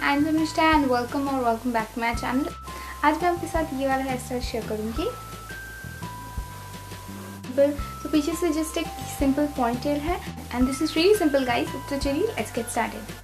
I am Sharmishtha and welcome back to my channel. आज मैं आपके साथ ये वाला हेयर स्टाइल शेयर करूँगी। तो पीछे से जस्ट एक सिंपल पॉनीटेल है and this is really simple guys. तो चलिए let's get started.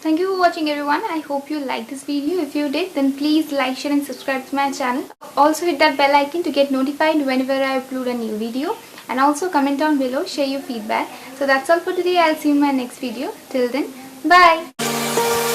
Thank you for watching everyone. I hope you liked this video. If you did, then please like, share and subscribe to my channel. Also hit that bell icon to get notified whenever I upload a new video. And also comment down below, share your feedback. So that's all for today. I'll see you in my next video. Till then, bye.